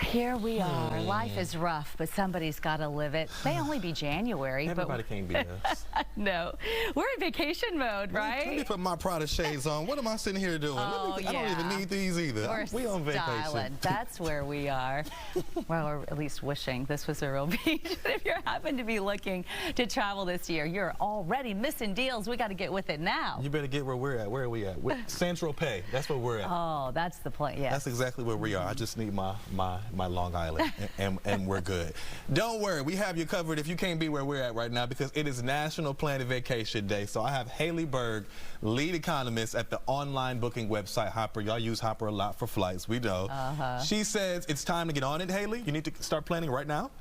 Here we are. Life is rough, but somebody's got to live it. May only be January, Everybody can't be us. No, we're in vacation mode, right? Let me put my Prada shades on. What am I sitting here doing? Oh, I don't even need these either. We on vacation. Styling. That's where we are. Well, or at least wishing this was a real beach. If you happen to be looking to travel this year, you're already missing deals. We got to get with it now. You better get where we're at. Where are we at? Central Pay. That's where we're at. Oh, that's the place. Yeah. That's exactly where we are. I just need my Long Island, and we're good. Don't worry, we have you covered if you can't be where we're at right now, because it is National Planning Vacation Day. So I have Hayley Berg, lead economist at the online booking website Hopper. Y'all use Hopper a lot for flights, we know. She says it's time to get on it, Hayley. You need to start planning right now.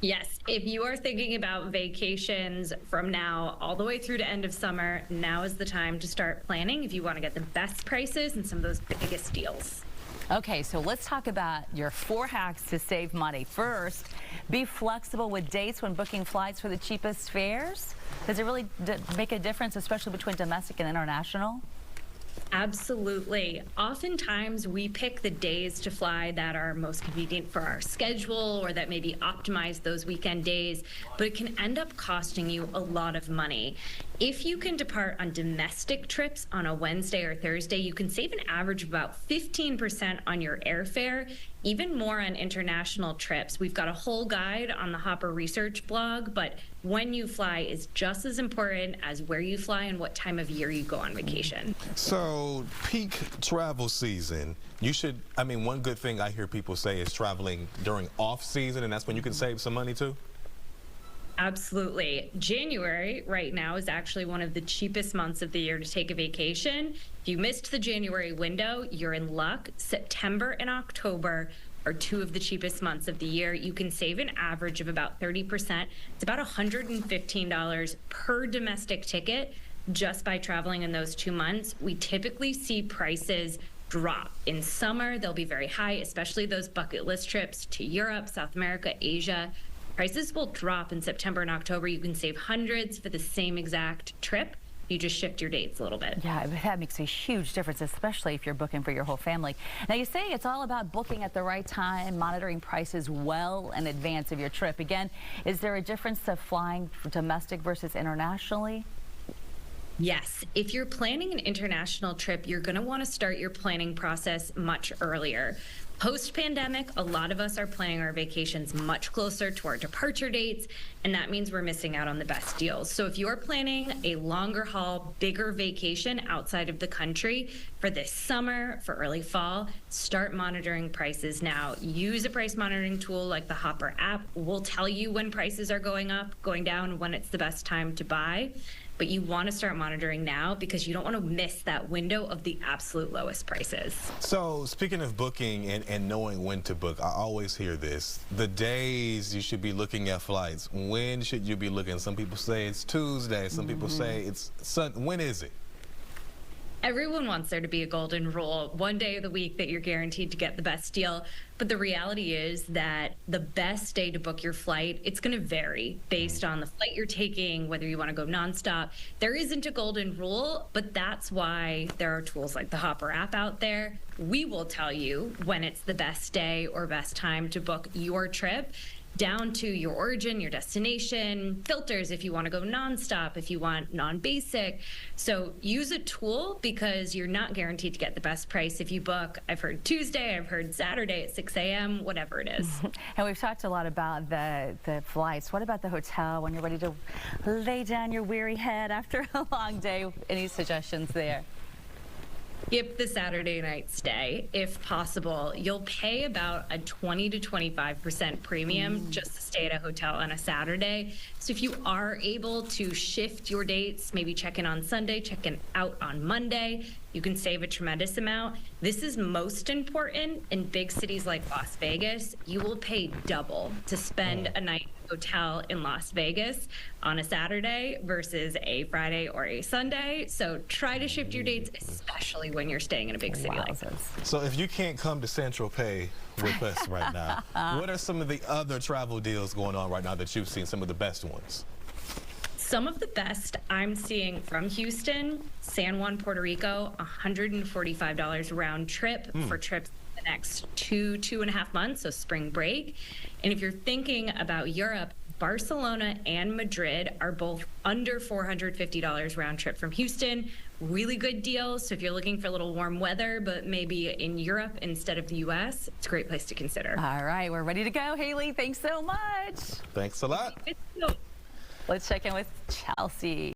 Yes, if you are thinking about vacations from now all the way through to end of summer, now is the time to start planning if you want to get the best prices and some of those biggest deals. Okay, so let's talk about your 4 hacks to save money. First, be flexible with dates when booking flights for the cheapest fares. Does it really make a difference, especially between domestic and international? Absolutely. Oftentimes we pick the days to fly that are most convenient for our schedule or that maybe optimize those weekend days, but it can end up costing you a lot of money. If you can depart on domestic trips on a Wednesday or Thursday, you can save an average of about 15% on your airfare, even more on international trips. We've got a whole guide on the Hopper Research blog, but when you fly is just as important as where you fly and what time of year you go on vacation. So peak travel season, you should, one good thing I hear people say is traveling during off season, and that's when you can save some money too. Absolutely. January right now is actually one of the cheapest months of the year to take a vacation. If you missed the January window, you're in luck. September and October are 2 of the cheapest months of the year. You can save an average of about 30%. It's about $115 per domestic ticket just by traveling in those 2 months. We typically see prices drop. In summer, they'll be very high, especially those bucket list trips to Europe, South America, Asia. Prices will drop in September and October. You can save hundreds for the same exact trip. You just shift your dates a little bit. Yeah, that makes a huge difference, especially if you're booking for your whole family. Now, you say it's all about booking at the right time, monitoring prices well in advance of your trip. Again, is there a difference of flying domestic versus internationally? Yes. If you're planning an international trip, you're going to want to start your planning process much earlier. Post-pandemic, a lot of us are planning our vacations much closer to our departure dates, and that means we're missing out on the best deals. So if you're planning a longer haul, bigger vacation outside of the country for this summer, for early fall, start monitoring prices now. Use a price monitoring tool like the Hopper app. We'll tell you when prices are going up, going down, when it's the best time to buy. But you want to start monitoring now because you don't want to miss that window of the absolute lowest prices. So speaking of booking and knowing when to book, I always hear this. The days you should be looking at flights. When should you be looking? Some people say it's Tuesday. Some people say it's Sunday. When is it? Everyone wants there to be a golden rule, one day of the week that you're guaranteed to get the best deal. But the reality is that the best day to book your flight, it's going to vary based on the flight you're taking, whether you want to go nonstop. There isn't a golden rule, but that's why there are tools like the Hopper app out there. We will tell you when it's the best day or best time to book your trip, down to your origin, your destination, filters if you want to go nonstop, if you want non-basic. So use a tool because you're not guaranteed to get the best price if you book. I've heard Tuesday, I've heard Saturday at 6 a.m., whatever it is. And we've talked a lot about the flights. What about the hotel when you're ready to lay down your weary head after a long day? Any suggestions there? Skip the Saturday night stay if possible. You'll pay about a 20 to 25% premium just to stay at a hotel on a Saturday. So if you are able to shift your dates, maybe check in on Sunday, check in out on Monday, you can save a tremendous amount. This is most important in big cities like Las Vegas. You will pay double to spend a night hotel in Las Vegas on a Saturday versus a Friday or a Sunday. So try to shift your dates, especially when you're staying in a big city like this. So if you can't come to Central Pay with us right now, what are some of the other travel deals going on right now that you've seen, some of the best ones? Some of the best I'm seeing from Houston, San Juan, Puerto Rico, $145 round trip for trips the next 2.5 months, so spring break. And if you're thinking about Europe, Barcelona and Madrid are both under $450 round trip from Houston. Really good deals. So if you're looking for a little warm weather, but maybe in Europe instead of the US, it's a great place to consider. All right, we're ready to go. Hayley, thanks so much. Thanks a lot. Let's check in with Chelsea.